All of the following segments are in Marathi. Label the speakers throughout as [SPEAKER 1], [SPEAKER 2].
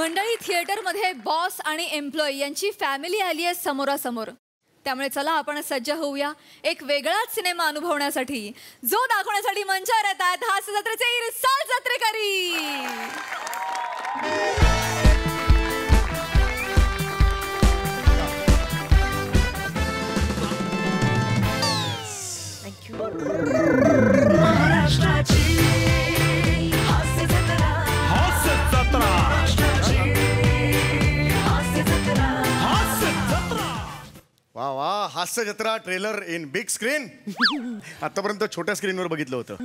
[SPEAKER 1] मंडळी, थिएटरमध्ये बॉस आणि एम्प्लॉई यांची फॅमिली आली आहे समोरासमोर. त्यामुळे चला आपण सज्ज होऊया एक वेगळाच सिनेमा अनुभवण्यासाठी, जो दाखवण्यासाठी मंचावर येतात हास्य जत्रेचे इरसाल जत्रेकरी.
[SPEAKER 2] वा वा, हास्य जत्रा ट्रेलर इन बिग स्क्रीन. आतापर्यंत छोट्या स्क्रीनवर बघितलं होतं.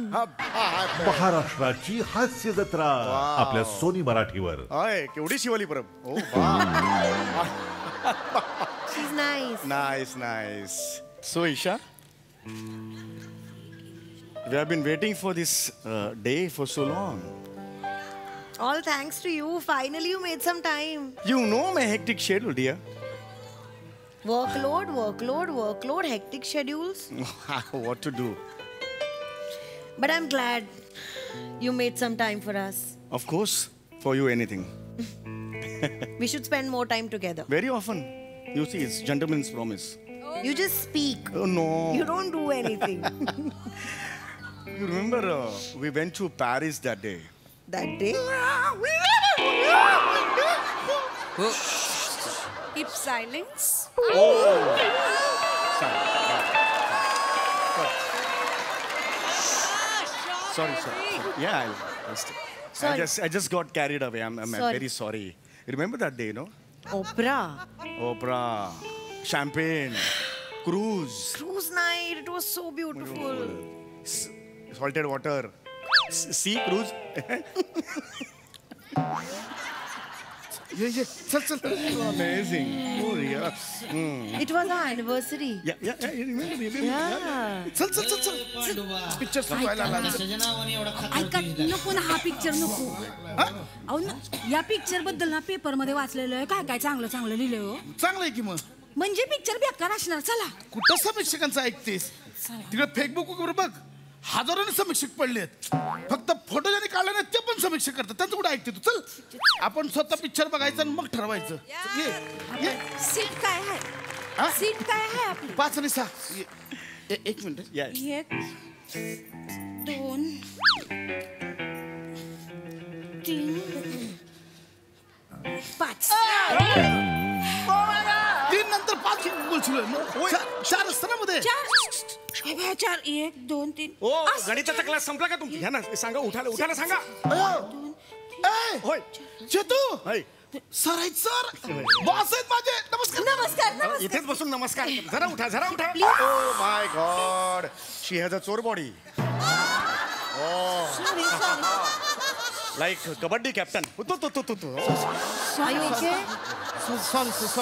[SPEAKER 3] महाराष्ट्राची हास्य जत्रा आपल्या सोनी मराठीवर.
[SPEAKER 2] केवढी Shivali Parab. Oh nice nice. So Isha, we have been waiting for this day for so long.
[SPEAKER 4] All thanks to you. Finally, you made some time.
[SPEAKER 2] You know my hectic schedule, dear.
[SPEAKER 4] Workload, hectic schedules.
[SPEAKER 2] What to do?
[SPEAKER 4] But I'm glad you made some time for us.
[SPEAKER 2] Of course, for you anything.
[SPEAKER 4] We should spend more time together.
[SPEAKER 2] Very often. You see, it's gentleman's promise.
[SPEAKER 4] You just speak.
[SPEAKER 2] Oh no.
[SPEAKER 4] You don't do anything.
[SPEAKER 2] You remember we went to Paris that day.
[SPEAKER 4] That day?
[SPEAKER 1] Keep silence.
[SPEAKER 2] Sorry. Yeah, I just got carried away. I'm very sorry. You remember that day, no? Opera, champagne, cruise
[SPEAKER 4] night. It was so beautiful.
[SPEAKER 2] Salted water, sea cruise. Amazing. Oh yeah.
[SPEAKER 4] It was our anniversary.
[SPEAKER 2] Yeah. You remember?
[SPEAKER 4] Yeah.
[SPEAKER 2] चल. Pictures बघायला
[SPEAKER 5] ऐका, नको ना हा पिक्चर नको. अहो या पिक्चर बद्दल ना पेपर मध्ये वाचलेलं आहे. काय काय चांगलं चांगलं लिहिलंय हो.
[SPEAKER 6] चांगलं आहे की मग.
[SPEAKER 5] म्हणजे पिक्चर बेकार असणार. चला.
[SPEAKER 6] कुठं समीक्षकांचं ऐकतेस? तिकडे फेसबुक वर बघ, हजारोने समीक्षक पडलेत. फक्त फोटो ज्यांनी काढले ना ते पण समीक्षक करतात. त्यांचं कुठं ऐकते तू? चल आपण स्वतः पिक्चर बघायचं आणि मग ठरवायचं.
[SPEAKER 5] सीट काय आहे? सीट काय आहे आपली?
[SPEAKER 6] 5 आणि 6. एक मिनिट.
[SPEAKER 5] 1 2 3 5.
[SPEAKER 6] 3 नंतर 5 बोलशील. 4 असतं ना मध्ये.
[SPEAKER 5] 4 1 2 3.
[SPEAKER 2] ओ गणिताचा क्लास संपला का तुमची? घ्या ना, सांगा. उठायला सांगा.
[SPEAKER 6] होय चेतू. सर आहेत सर. बॉस आहेत माझे.
[SPEAKER 5] नमस्कार.
[SPEAKER 2] इथेच बसून नमस्कार. जरा उठा. Oh my God, she has a चोर body. Like kabaddi captain.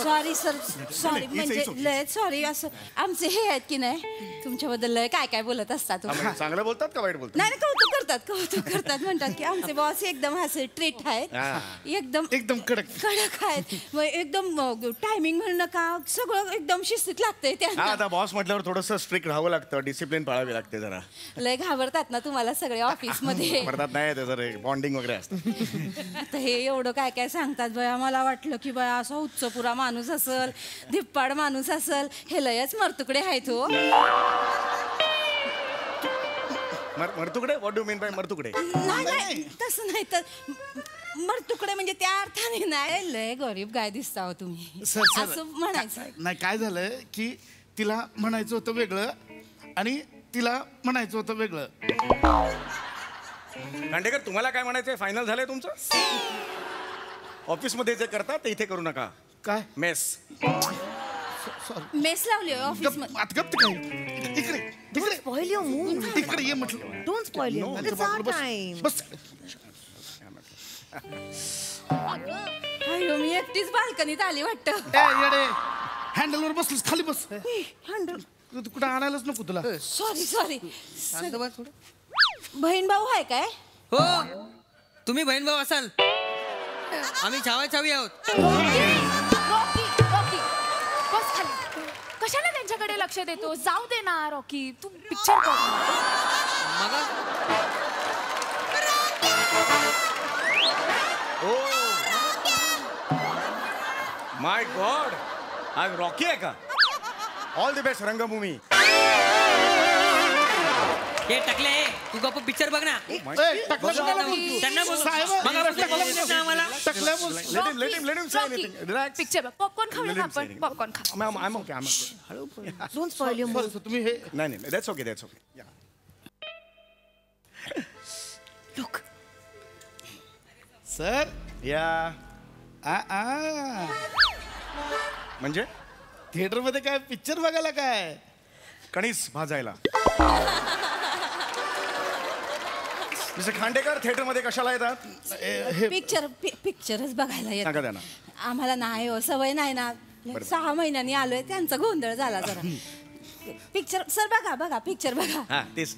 [SPEAKER 5] Sorry sir. Sorry म्हणजे लय सॉरी. असं आमचे हे आहेत की नाही, तुमच्याबद्दल लय काय काय बोलत असतात.
[SPEAKER 2] चांगलं बोलतात का वाईट बोलतात?
[SPEAKER 5] नाही, कौतुक करतात. म्हणतात की आमचे बॉस एकदम असे ट्रीट आहेत, एकदम
[SPEAKER 6] कडक
[SPEAKER 5] आहेत. मग एकदम टायमिंग म्हणणं का सगळं एकदम शिस्तीत लागतंय त्यांना.
[SPEAKER 2] आता बॉस म्हटल्यावर थोडंसं स्ट्रिक्ट राहावं लागतं, डिसिप्लिन पाळावी लागते. जरा
[SPEAKER 5] लय घाबरतात ना तुम्हाला सगळे ऑफिस मध्ये.
[SPEAKER 2] म्हणतात नाही त्याचं बॉन्डिंग वगैरे असतं.
[SPEAKER 5] आता हे एवढं काय काय सांगतात बया. मला वाटलं की बया असा उच्चपुरा माणूस असल, धिप्पाड माणूस असल. हे लयच मरतुकडे आहेत हो.
[SPEAKER 2] मरतुकडे? व्हॉट डू मीन बाय मरतुकडे?
[SPEAKER 5] नाही तसं नाही. तर मरतुकडे म्हणजे त्या अर्थाने नाही. लय गरीब गाय दिसता हो तुम्ही. असं म्हणायचं
[SPEAKER 6] नाही. काय झालं की तिला म्हणायचं होतं वेगळं आणि तिला म्हणायचं होतं वेगळं.
[SPEAKER 2] खांडेकर, तुम्हाला काय म्हणायचंय? फायनल झालंय तुमचं? ऑफिस मध्ये जे करतात ते इथे करू नका.
[SPEAKER 6] काय?
[SPEAKER 2] मेस
[SPEAKER 5] लावली ऑफिस मध्ये.
[SPEAKER 6] इकडे
[SPEAKER 4] Spoil your mood.
[SPEAKER 6] इकडे ये म्हटलं.
[SPEAKER 4] Don't spoil your mood. It's our time.
[SPEAKER 6] बस.
[SPEAKER 5] अयो, मी एकटीच बाल्कनीत आली वाटतं.
[SPEAKER 6] येडे, हँडलवर बसलीस, खाली बस.
[SPEAKER 5] हँडल
[SPEAKER 6] तू कुठं आणायलाच नको तुला.
[SPEAKER 5] सॉरी. बहीण भाऊ आहे काय?
[SPEAKER 7] हो, तुम्ही बहीण भाऊ असाल. आम्ही छावा-छावी आहोत.
[SPEAKER 1] रॉकी बस खाली. कशाला त्यांच्याकडे लक्ष देतो? जाऊ दे ना रॉकी, तू पिक्चर बघ.
[SPEAKER 2] माय गॉड आज रॉकी आहे का? ऑल द बेस्ट रंगभूमी.
[SPEAKER 7] हे टाकले तू गप्प पिक्चर बघ ना. त्यांना बोल.
[SPEAKER 1] पिक्चर पॉपकॉर्न खाऊया आपण. पॉपकॉर्न खा.
[SPEAKER 4] Don't spoil your mood.
[SPEAKER 6] तुम्ही हे
[SPEAKER 2] नाही that's okay that's okay.
[SPEAKER 4] Look.
[SPEAKER 6] Sir
[SPEAKER 2] या म्हणजे
[SPEAKER 6] थिएटर मध्ये काय पिक्चर बघायला काय?
[SPEAKER 2] कणीस भाजायला. मिस्टर खांडेकर थिएटर मध्ये कशाला येतात?
[SPEAKER 5] पिक्चरच बघायला येत.
[SPEAKER 2] सांगा त्यांना.
[SPEAKER 5] आम्हाला नाही हो, सवय नाही ना. 6 महिन्यांनी आलोय, त्यांचा गोंधळ झाला जरा. पिक्चर सर बघा पिक्चर बघा.
[SPEAKER 2] हा तेच.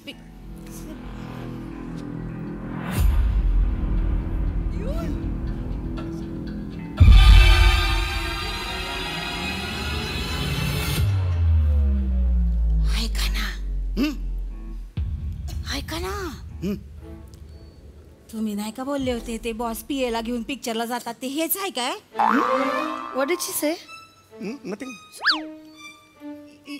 [SPEAKER 5] ऐका ना तुम्ही नाही का बोलले होते ते बॉस पीएला घेऊन पिक्चरला जातात ते हेच आहे काय?
[SPEAKER 4] What did she say?
[SPEAKER 2] Nothing.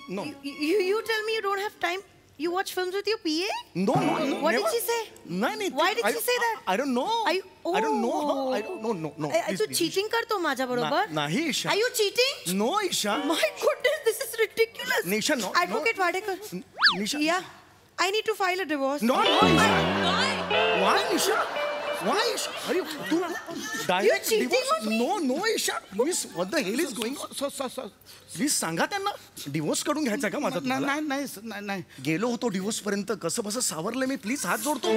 [SPEAKER 2] No.
[SPEAKER 4] You tell me you don't have time. You watch films with your PA?
[SPEAKER 2] No.
[SPEAKER 4] What did
[SPEAKER 2] never.
[SPEAKER 4] she say?
[SPEAKER 2] नाही.
[SPEAKER 4] Why did she say that?
[SPEAKER 2] I don't know.
[SPEAKER 4] Are you-
[SPEAKER 2] I don't know.
[SPEAKER 4] Oh.
[SPEAKER 2] I don't know. No.
[SPEAKER 4] Tu cheating करतो माझ्या बरोबर?
[SPEAKER 2] नाही Isha.
[SPEAKER 4] Are you cheating?
[SPEAKER 2] No Isha.
[SPEAKER 4] My goodness, this is ridiculous.
[SPEAKER 2] Nisha, no.
[SPEAKER 4] Advocate Wadekar.
[SPEAKER 2] Nisha.
[SPEAKER 4] Yeah. I need to file a divorce.
[SPEAKER 2] No. Why Nisha? Why Isha? Are you direct
[SPEAKER 4] cheating
[SPEAKER 2] divorce?
[SPEAKER 4] on me?
[SPEAKER 2] No Isha. Please, what the hell is going on? Please सांगा त्यांना डिवोर्स काढून घ्यायचा का माझा?
[SPEAKER 6] नाही
[SPEAKER 2] गेलो होतो डिवोर्स पर्यंत. कसं बसं सावरलं मी. प्लीज हात जोडतो.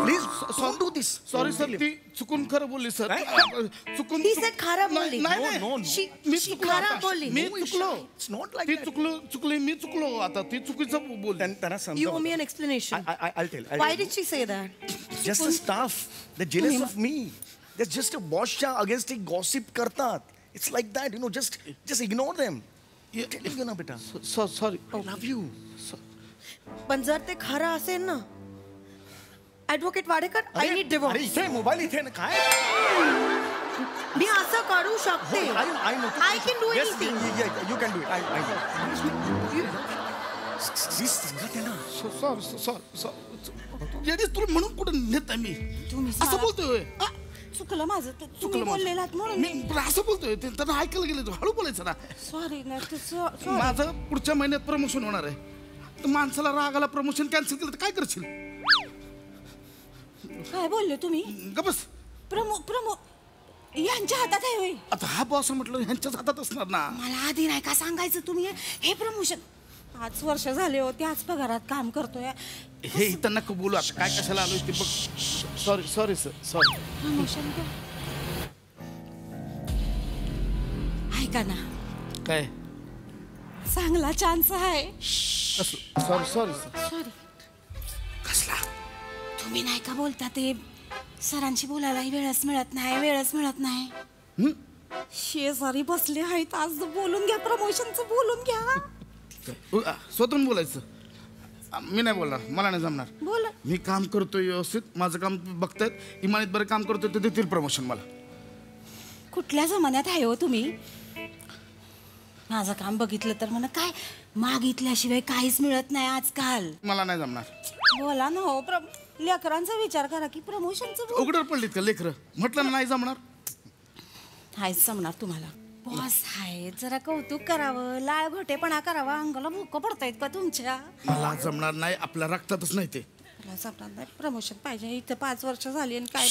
[SPEAKER 2] Please don't do this.
[SPEAKER 6] Sorry sir ती चुकून खरं बोलली सर.
[SPEAKER 2] काय?
[SPEAKER 6] चुकून
[SPEAKER 4] He said खराब बोलली.
[SPEAKER 2] No.
[SPEAKER 6] मी
[SPEAKER 4] She
[SPEAKER 6] चुकलो
[SPEAKER 4] खराब
[SPEAKER 6] आता.
[SPEAKER 4] बोलली.
[SPEAKER 6] मी
[SPEAKER 2] No,
[SPEAKER 6] चुकलो.
[SPEAKER 2] Isha. It's not like
[SPEAKER 6] ती
[SPEAKER 2] that.
[SPEAKER 6] चुकली मी चुकलो आता. ती चुकीचं बोल.
[SPEAKER 2] त्यांना
[SPEAKER 4] You
[SPEAKER 2] समजा.
[SPEAKER 4] owe me an explanation.
[SPEAKER 2] I'll tell.
[SPEAKER 4] Why did she say that?
[SPEAKER 2] Just the staff. They're jealous of me. They're just a bossच्या against एक gossip करतात. It's like that, you know. Just ignore them. Telling you ना बेटा.
[SPEAKER 6] Sorry
[SPEAKER 2] Love you.
[SPEAKER 4] पण जर ते खरं असेल ना ऍडव्होकेट वाडेकर आय नीड
[SPEAKER 2] अरे
[SPEAKER 4] डिवोर्स.
[SPEAKER 2] इथे मोबाईल इथे ना काय?
[SPEAKER 4] मी असं करू शकते.
[SPEAKER 2] I know.
[SPEAKER 4] I can do
[SPEAKER 2] Yes,
[SPEAKER 4] anything.
[SPEAKER 2] yeah, you can do it. I know. Please सांगा त्यांना.
[SPEAKER 6] सॉरी लेडीज तुला म्हणून कुठं नेत आहे मी?
[SPEAKER 5] तुम्ही
[SPEAKER 6] असं बोलतोय.
[SPEAKER 5] चुकलं माझं. तुम्ही
[SPEAKER 6] चुकलं
[SPEAKER 5] बोललेलात म्हणून
[SPEAKER 6] मी असं बोलतोय. त्यांना ऐकायला गेलं हळू बोलायचं ना.
[SPEAKER 5] सॉरी ना
[SPEAKER 6] माझं पुढच्या महिन्यात प्रमोशन होणार आहे. तर माणसाला रागाला प्रमोशन कॅन्सल केलं तर काय करशील?
[SPEAKER 5] काय बोलले तुम्ही?
[SPEAKER 6] गबस.
[SPEAKER 5] प्रमो यांच्या हातात आहे होय.
[SPEAKER 6] आता हा बॉस म्हटलं ह्यांच्याच हातात असणार ना.
[SPEAKER 5] मला आधी नाही का सांगायचं तुम्ही हे प्रमोशन? 5 वर्ष झाले हो त्याच पगारात काम करतोय.
[SPEAKER 6] हे इथं नको बोलू. आता काय कशाला आलोय ते बघ. Sorry sir sorry.
[SPEAKER 5] प्रमोशन ऐका ना
[SPEAKER 6] काय
[SPEAKER 5] चांगला चान्स आहे.
[SPEAKER 6] सॉरी
[SPEAKER 5] सॉरी
[SPEAKER 6] कसला?
[SPEAKER 5] तुम्ही नाही का बोलता ते सरांशी बोलायलाही वेळच मिळत नाही. शेजारी बसले आहेत आज बोलून घ्या. प्रमोशनचं बोलून घ्या.
[SPEAKER 6] स्वतःहून बोलायचं. मी नाही बोलणार. मला नाही जमणार.
[SPEAKER 5] बोला.
[SPEAKER 6] मी काम करतोय व्यवस्थित. माझं काम बघतायत. इमानीत बरं काम करतोय ते देतील प्रमोशन मला.
[SPEAKER 5] कुठल्या जमान्यात आहे हो तुम्ही? माझं काम बघितलं तर म्हणा काय मागितल्याशिवाय काहीच मिळत नाही आजकाल.
[SPEAKER 6] मला नाही जमणार.
[SPEAKER 5] बोला ना हो. लेकरांचा विचार करा की प्रमोशनचं
[SPEAKER 6] उघडर पडलीत का लेकरं? म्हटलं ना नाही जमणार.
[SPEAKER 5] हायच जमणार तुम्हाला. बॉस आहे जरा कौतुक करावं. लाळ घोटेपणा करावा. अंगाला भुक पडतायत का तुमच्या?
[SPEAKER 6] मला जमणार नाही. आपल्या रक्तातच नाही ते.
[SPEAKER 5] मला जमणार नाही. प्रमोशन पाहिजे. इथं 5 वर्ष झाली आणि काय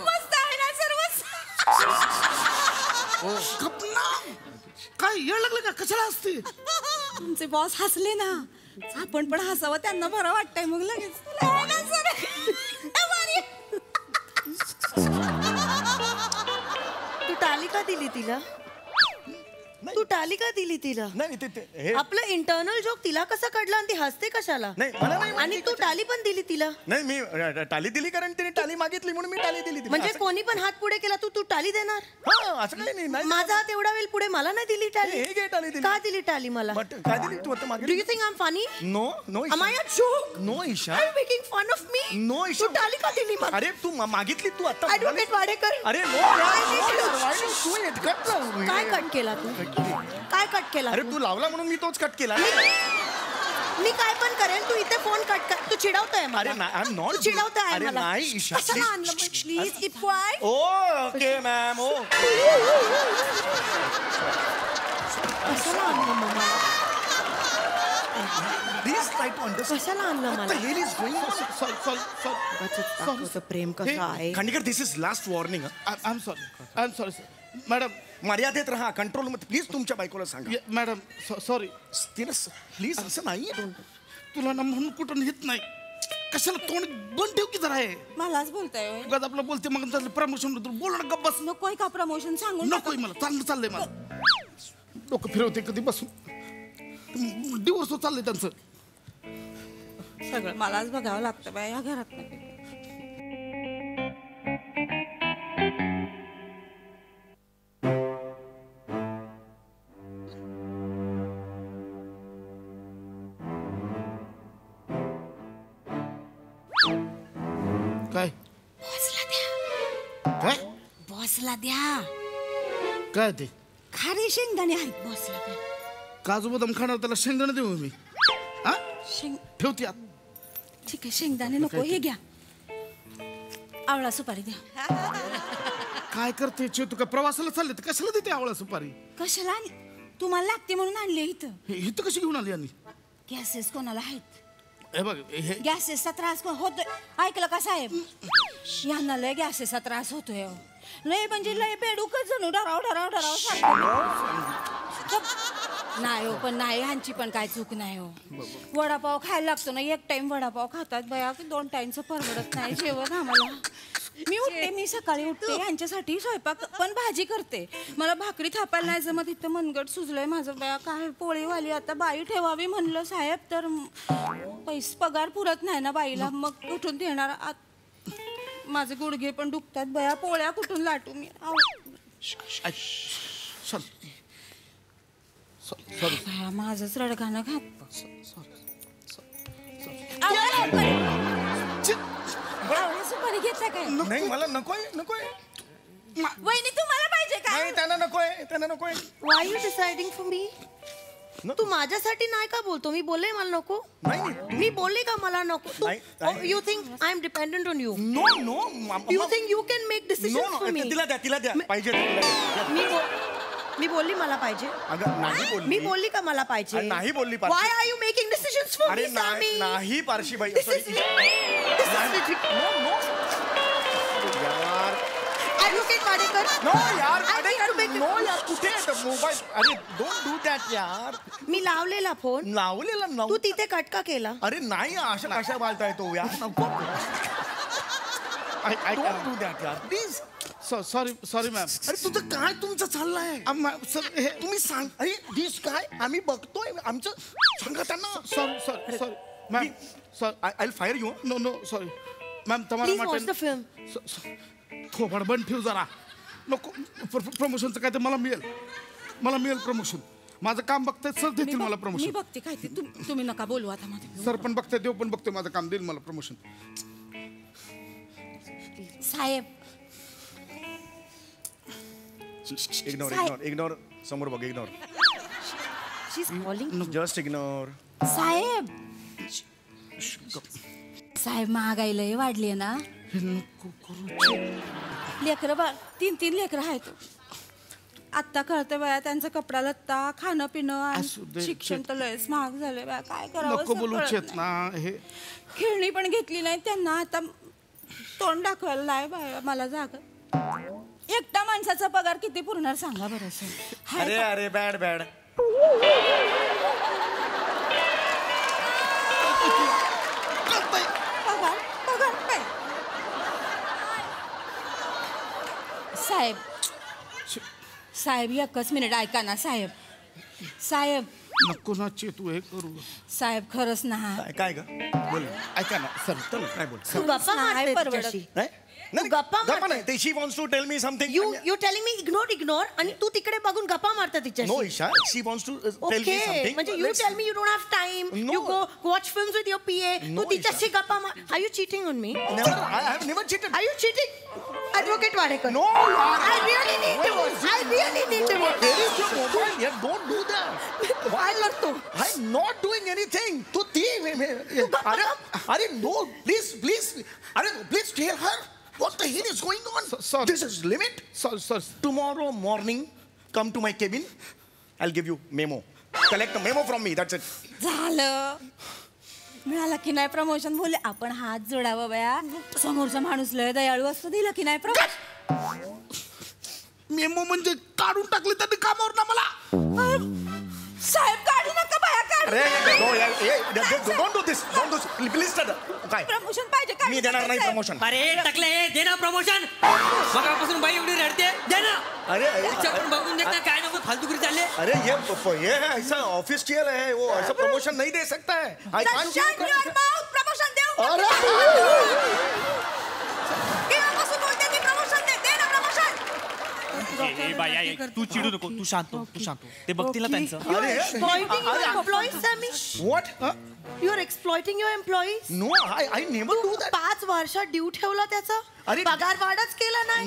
[SPEAKER 5] मस्त आहे ना सर्व.
[SPEAKER 6] काय येळ लागलं का? कशाला असते?
[SPEAKER 5] तुमचे बॉस हसले ना. आपण पण हसावं. त्यांना बरं वाटतंय मग लगेच.
[SPEAKER 4] तू टाळी का दिली तिला? तू टाली का दिली तिला?
[SPEAKER 2] नाही हे
[SPEAKER 4] आपलं इंटरनल जोक तिला कसं कळलं आणि ती हसते कशाला?
[SPEAKER 2] नाही मला नाही
[SPEAKER 4] आणि तू टाली पण दिली तिला?
[SPEAKER 2] नाही मी टाली दिली कारण तिने टाली मागितली म्हणून मी टाली दिली तिला.
[SPEAKER 4] म्हणजे कोणी पण हात पुढे केला तू टाली देणार?
[SPEAKER 2] हा असं काही नाही.
[SPEAKER 4] माझा हात एवढा वेळ पुढे मला नाही दिली टाली.
[SPEAKER 2] हे घे टाली दिली.
[SPEAKER 4] का दिली टाली मला?
[SPEAKER 2] बट काय दिली तू आता
[SPEAKER 4] डू
[SPEAKER 2] मागे?
[SPEAKER 4] You think I am funny?
[SPEAKER 2] No
[SPEAKER 4] Am I a joke?
[SPEAKER 2] No Isha.
[SPEAKER 4] Are you making fun of me?
[SPEAKER 2] No
[SPEAKER 4] तू
[SPEAKER 2] ईशा.
[SPEAKER 4] टाली का दिली मला?
[SPEAKER 2] अरे तू मागितली तू आता.
[SPEAKER 4] ऍडव्होकेट वाडेकर.
[SPEAKER 2] अरे नो तू कट
[SPEAKER 4] काय कट केला तू? काय कट केला?
[SPEAKER 2] अरे तू लावला म्हणून मी तोच कट केला.
[SPEAKER 4] मी काय पण करेन, तू इथे फोन कट कर. तू चिडवतोय मला.
[SPEAKER 2] अरे आय एम नॉट.
[SPEAKER 4] तू चिडवतोय
[SPEAKER 2] अरे
[SPEAKER 4] मला.
[SPEAKER 2] नाही ईशा.
[SPEAKER 4] कशाला आणलं please keep quiet.
[SPEAKER 2] Okay ma'am. Oh
[SPEAKER 4] कशाला आणलं मला?
[SPEAKER 2] Please try to understand.
[SPEAKER 4] कशाला आणलं
[SPEAKER 2] What
[SPEAKER 4] मला?
[SPEAKER 2] the hell is going on?
[SPEAKER 4] दाखवतं प्रेम कसं आहे.
[SPEAKER 2] Khandekar this is last warning.
[SPEAKER 6] I am sorry sir. Madam
[SPEAKER 2] मर्यादेत राहा, कंट्रोल मध्ये. प्लीज तुमच्या बायकोला सांगा.
[SPEAKER 6] Madam sorry.
[SPEAKER 2] तिनं प्लीज असं नाही.
[SPEAKER 6] तुला ना म्हणून कुठं नेत नाही. कशाला तोंड बंद ठेव की जरा आहे.
[SPEAKER 5] मलाच बोलताय होय.
[SPEAKER 6] उगाच आपलं बोलते मग त्याचं प्रमोशन बोल ना गप्प बस.
[SPEAKER 5] नकोय का प्रमोशन सांगून
[SPEAKER 6] नकोय मला. चाललंय मला. डोकं फिरवते कधी बसून. डिवोर्स चाललंय त्यांचं.
[SPEAKER 5] सगळं मलाच बघावं लागतं बाय या घरात.
[SPEAKER 6] काय
[SPEAKER 5] बॉसला द्या.
[SPEAKER 6] काय
[SPEAKER 5] बॉसला द्या.
[SPEAKER 6] काय ते
[SPEAKER 5] खारी शेंगदाणे आहेत बॉसला द्या.
[SPEAKER 6] काजू बदाम खाणार त्याला शेंगदाणे देऊ मी. हा ठेवते आत.
[SPEAKER 5] ठीक आहे शेंगदाणे नको हे घ्या. आवळा सुपारी द्या.
[SPEAKER 6] काय करते तू काय प्रवासाला चालले तर कशाला देते आवळा सुपारी?
[SPEAKER 5] कशाला आणली? तुम्हाला लागते म्हणून आणले इथं.
[SPEAKER 6] इथं कशी घेऊन आली यांनी?
[SPEAKER 5] गॅसेस कोणाला आहेत?
[SPEAKER 6] हे बघ हे
[SPEAKER 5] गॅसेसचा त्रास होतोय. ऐकलं का साहेब? यांना लय गॅसेसचा त्रास होतोय. लय म्हणजे लय बेडूकच जणू डराव नाही हो. पण नाही ह्यांची पण काय चूक नाही हो. वडापाव खायला लागतो ना. एक टाइम वडापाव खातात बया. 2 टाइमचं परवडत नाही जेवण आम्हाला. मी सकाळी उठते ह्यांच्यासाठी स्वयंपाक पण भाजी करते. मला भाकरी थापायला नाही जमत. इथं मनगट सुजलंय माझं बया. काय पोळीवाली आता बाई ठेवावी म्हणलं साहेब तर पगार पुरत नाही ना बाईला. मग कुठून देणार? माझे गुडघे पण दुखतात बया. पोळ्या कुठून लाटू मी? माझंच रडगाणं घात. सुपारी घेता काय?
[SPEAKER 2] नाही मला नकोय.
[SPEAKER 5] वहिनी तुम्हाला पाहिजे का?
[SPEAKER 2] नाही त्यांना नकोय.
[SPEAKER 4] Why are you deciding for me? तू माझ्यासाठी नाही का बोलतो? मी बोलले मला नको.
[SPEAKER 2] नाही
[SPEAKER 4] मी बोलले का मला नको?
[SPEAKER 2] नाही.
[SPEAKER 4] You think I am dependent on you?
[SPEAKER 2] No.
[SPEAKER 4] You think you can make decisions for me?
[SPEAKER 2] तिला द्या पाहिजे.
[SPEAKER 4] मी बोलली मला पाहिजे.
[SPEAKER 2] अगं नाही बोलली.
[SPEAKER 4] मी बोलली का मला पाहिजे?
[SPEAKER 2] नाही बोलली.
[SPEAKER 4] Why are you making decisions for me,
[SPEAKER 2] अरे
[SPEAKER 4] Sami?
[SPEAKER 2] नाही पारशीबाई.
[SPEAKER 4] This is
[SPEAKER 2] यार
[SPEAKER 4] Advocate वाडेकर.
[SPEAKER 2] नो यार.
[SPEAKER 4] I need to make
[SPEAKER 2] no यार कुठे मोबाईल? अरे डोंट डू दॅट यार.
[SPEAKER 4] मी लावलेला फोन.
[SPEAKER 2] लावलेला
[SPEAKER 4] तू तिथे कटका केला.
[SPEAKER 2] अरे नाही अशा कशा बालताय तो यार. नको. डोंट डू दॅट यार प्लीज.
[SPEAKER 6] Sorry ma'am.
[SPEAKER 2] अरे तुझं काय तुमचं चाललंय? तुम्ही सांग. अरे दिस काय आम्ही बघतोय आमचं सांगा त्यांना.
[SPEAKER 6] Sorry ma'am.
[SPEAKER 2] I will fire you.
[SPEAKER 6] No sorry ma'am.
[SPEAKER 4] Please watch the film.
[SPEAKER 6] थोबड बंद ठेव जरा. नको प्रमोशनचं काय ते मला मिळेल प्रमोशन. माझं काम बघताय सर देतील मला
[SPEAKER 5] मी
[SPEAKER 6] प्रमोशन.
[SPEAKER 5] बघते काय ते. तुम्ही नका बोलू आता मध्ये.
[SPEAKER 6] सर पण बघताय देव पण बघतोय माझं काम देईल मला प्रमोशन.
[SPEAKER 5] साहेब
[SPEAKER 2] इग्नोर समोर बघ. Ignore.
[SPEAKER 4] She's calling.
[SPEAKER 2] Just ignore.
[SPEAKER 5] साहेब महागाई लय वाढली ना. लेकरं 3 लेकरं आहेत. आत्ता कळतं बाया त्यांचा कपडा लत्ता खाणं पिणं आणि शिक्षण तर लयच महाग झालंय बाया. काय
[SPEAKER 6] नको बोलू
[SPEAKER 5] करावं?
[SPEAKER 6] चेतना. हे
[SPEAKER 5] खेळणी पण घेतली नाही त्यांना. आता तोंड दाखवायला नाही बाया मला जागा. एकटा माणसाचा पगार किती पुरणार सांगा बरं सर.
[SPEAKER 2] अरे बॅड.
[SPEAKER 5] पगार काय? साहेब एकच मिनिट ऐका ना साहेब. साहेब
[SPEAKER 6] नको ना चेतू हे करू.
[SPEAKER 5] साहेब खरंच ना.
[SPEAKER 2] काय ग बोल.
[SPEAKER 6] ऐका ना सर चल
[SPEAKER 2] काय बोल.
[SPEAKER 4] तू गप्पा मारते तिच्याशी.
[SPEAKER 2] नाही नाही,
[SPEAKER 4] गप्पा
[SPEAKER 2] गप्पा नाही. She wants to tell me something.
[SPEAKER 4] You telling me ignore आणि तू तिकडे बघून गप्पा मारता तिच्याशी.
[SPEAKER 2] No Isha, she wants to tell me
[SPEAKER 4] okay
[SPEAKER 2] something.
[SPEAKER 4] म्हणजे you tell me you don't have time.
[SPEAKER 2] No.
[SPEAKER 4] You go watch films with your PA.
[SPEAKER 2] No,
[SPEAKER 4] तू तिच्याशी गप्पा मार. Are you cheating on me?
[SPEAKER 2] Never, I have never cheated.
[SPEAKER 4] Are you cheating? Advocate Wadekar.
[SPEAKER 2] No,
[SPEAKER 4] I really need divorce. I really need divorce.
[SPEAKER 2] Where is your mobile? Yeah, don't do that.
[SPEAKER 4] काय करतो?
[SPEAKER 2] I'm not doing anything. तू ती अरे no, please. अरे please tell her what the hell is going on.
[SPEAKER 6] Sir.
[SPEAKER 2] This is limit.
[SPEAKER 6] Sir
[SPEAKER 2] Tomorrow morning, come to my cabin. I'll give you memo. Collect a memo from me. That's it.
[SPEAKER 5] झालं मिळालं की नाही प्रमोशन. बोलले आपण हात जोडावं बया. समोरचा माणूस लय दयाळू असतो. दिलं की नाही प्रमोशन.
[SPEAKER 6] मेमो म्हणजे काढून टाकले त्यांनी कामावर ना मला.
[SPEAKER 5] साहेब काढू नका बया काढू.
[SPEAKER 2] Don't do this. Don't do this. Please stop. काय
[SPEAKER 5] प्रमोशन पाहिजे काढू
[SPEAKER 2] मी देणार
[SPEAKER 5] नका,
[SPEAKER 2] नाही
[SPEAKER 5] साहेब.
[SPEAKER 2] प्रमोशन.
[SPEAKER 7] अरे टाकले दे ना प्रमोशन. मगापासून बाई एवढी रडते दे ना.
[SPEAKER 2] अरे
[SPEAKER 7] पण बघून देत काय नको फालतूगिरी चालले.
[SPEAKER 2] अरे ये ऐसा ऑफिस चेयर है, वो ऐसा प्रमोशन नहीं दे सकता है. I can't
[SPEAKER 5] Shut your mouth. Promotion देऊ.
[SPEAKER 2] अरे
[SPEAKER 5] केव्हापासून बोलते ती प्रमोशन दे. दे ना प्रमोशन.
[SPEAKER 8] तू चिडू नको. तू शांत हो. ते बघतील ना त्यांचं.
[SPEAKER 2] अरे
[SPEAKER 4] Exploiting your employees, Sammy.
[SPEAKER 2] what?
[SPEAKER 4] You are exploiting your employees.
[SPEAKER 2] No, I never do that.
[SPEAKER 4] 5 वर्ष ड्यू ठेवला त्याचा.
[SPEAKER 2] अरे,
[SPEAKER 4] पगार वाढच केला
[SPEAKER 2] नाही,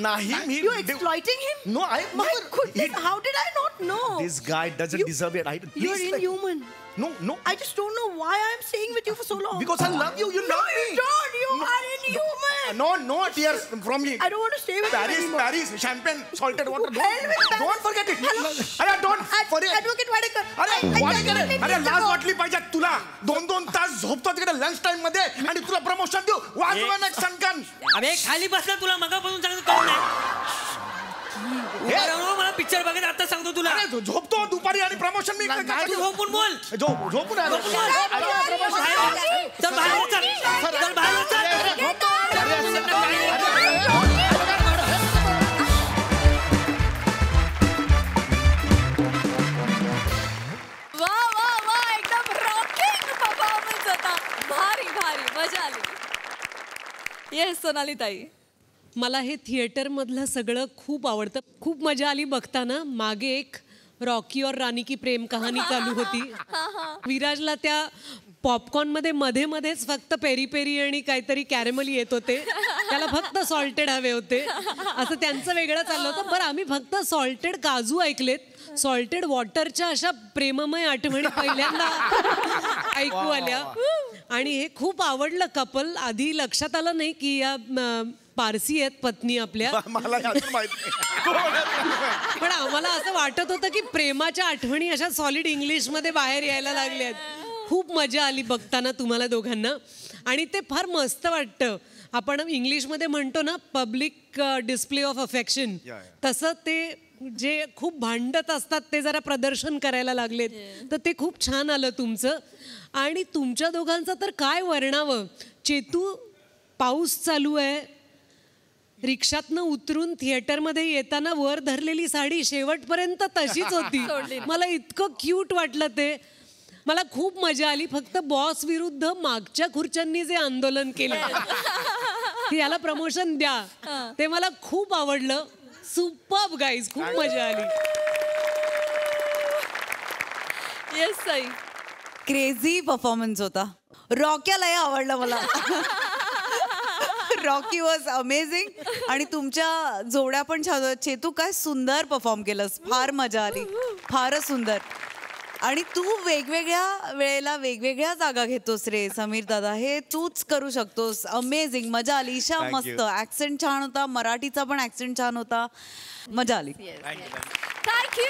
[SPEAKER 2] मी-
[SPEAKER 4] You exploiting him?
[SPEAKER 2] No, I
[SPEAKER 4] My
[SPEAKER 2] never-
[SPEAKER 4] goodness, how did I not know?
[SPEAKER 2] This guy doesn't deserve it.
[SPEAKER 4] You're
[SPEAKER 2] Please,
[SPEAKER 4] inhuman.
[SPEAKER 2] No.
[SPEAKER 4] I just don't know why I'm staying with you for so long.
[SPEAKER 2] Because I love you. You
[SPEAKER 4] No,
[SPEAKER 2] love me.
[SPEAKER 4] you don't. You are inhuman.
[SPEAKER 2] No tears from me.
[SPEAKER 4] I don't want to stay with you anymore.
[SPEAKER 2] Paris, champagne, salted water.
[SPEAKER 4] Hell with Paris.
[SPEAKER 2] Don't forget it.
[SPEAKER 4] Hello.
[SPEAKER 2] अरे don't forget.
[SPEAKER 4] Advocate वाडेकर.
[SPEAKER 2] अरे
[SPEAKER 4] I
[SPEAKER 2] वाडेकर,
[SPEAKER 4] genuinely
[SPEAKER 2] अरे
[SPEAKER 4] need
[SPEAKER 2] लाज
[SPEAKER 4] divorce.
[SPEAKER 2] वाटली पाहिजे तुला. 2 तास झोपतो तिकडे लंच टाइम मध्ये आणि तुला प्रमोशन देऊ. वाजवा ना सनकन.
[SPEAKER 7] अरे खाली बसला तुला मगापासून सांगतो कळून नाही. उभा राहून हो, मला पिक्चर बघायला आता सांगतो तुला.
[SPEAKER 2] अरे झोपतो दुपारी आणि प्रमोशन मी
[SPEAKER 7] तू झोपून बोल.
[SPEAKER 2] झोपून आलो.
[SPEAKER 7] चल बाहेर चल. चल बाहेर चल.
[SPEAKER 1] वा वा वा एकदम रॉकिंग परफॉर्मन्स होता. भारी मजा आली. येस सोनाली ताई.
[SPEAKER 9] मला हे थिएटरमधलं सगळं खूप आवडतं. खूप मजा आली बघताना. मागे एक रॉकी और रानी की प्रेम कहाणी चालू होती. विराजला त्या पॉपकॉर्नमध्ये मध्येच फक्त पेरी पेरी आणि काहीतरी कॅरेमल येत होते. त्याला फक्त सॉल्टेड हवे होते. असं त्यांचं वेगळं चाललं होतं. बरं आम्ही फक्त सॉल्टेड काजू ऐकलेत. सॉल्टेड वॉटरच्या अशा प्रेममय आठवणी पहिल्यांदा ऐकू आल्या. आणि हे खूप आवडलं कपल. आधी लक्षात आलं नाही की या पारसी आहेत पत्नी आपल्या.
[SPEAKER 2] मला अजून माहित नाही.
[SPEAKER 9] पण आम्हाला असं वाटत होतं की प्रेमाच्या आठवणी अशा सॉलिड इंग्लिशमध्ये बाहेर यायला लागल्यात. खूप मजा आली बघताना तुम्हाला दोघांना. आणि ते फार मस्त वाटतं. आपण इंग्लिशमध्ये म्हणतो ना पब्लिक डिस्प्ले ऑफ अफेक्शन, तसं ते जे खूप भांडत असतात ते जरा प्रदर्शन करायला लागलेत. तर ते खूप छान आलं तुमचं. आणि तुमच्या दोघांचं तर काय वर्णावं. चेतू पाऊस चालू आहे. रिक्षातनं उतरून थिएटरमध्ये येताना वर धरलेली साडी शेवटपर्यंत तशीच होती. मला इतकं क्यूट वाटलं ते. मला खूप मजा आली. फक्त बॉस विरुद्ध मागच्या खुर्च्यांनी जे आंदोलन केलं की याला प्रमोशन द्या, ते मला खूप आवडलं. सुपर्ब गाईज, खूप मजा आली.
[SPEAKER 1] येस ताई.
[SPEAKER 10] क्रेझी परफॉर्मन्स होता. रॉकीला आवडलं मला. Rocky was amazing. आणि तुमच्या जोड्या पण छान होत्या. चेतू काय सुंदर परफॉर्म केलंस. फार मजा आली. फारच सुंदर. आणि तू वेगवेगळ्या वेळेला वेगवेगळ्या जागा घेतोस रे समीर दादा. हे तूच करू शकतोस. अमेझिंग. मजा आली. ईशा मस्त. ऍक्सेंट छान होता. मराठीचा पण ऍक्सेंट छान होता. मजा आली.
[SPEAKER 1] थँक्यू.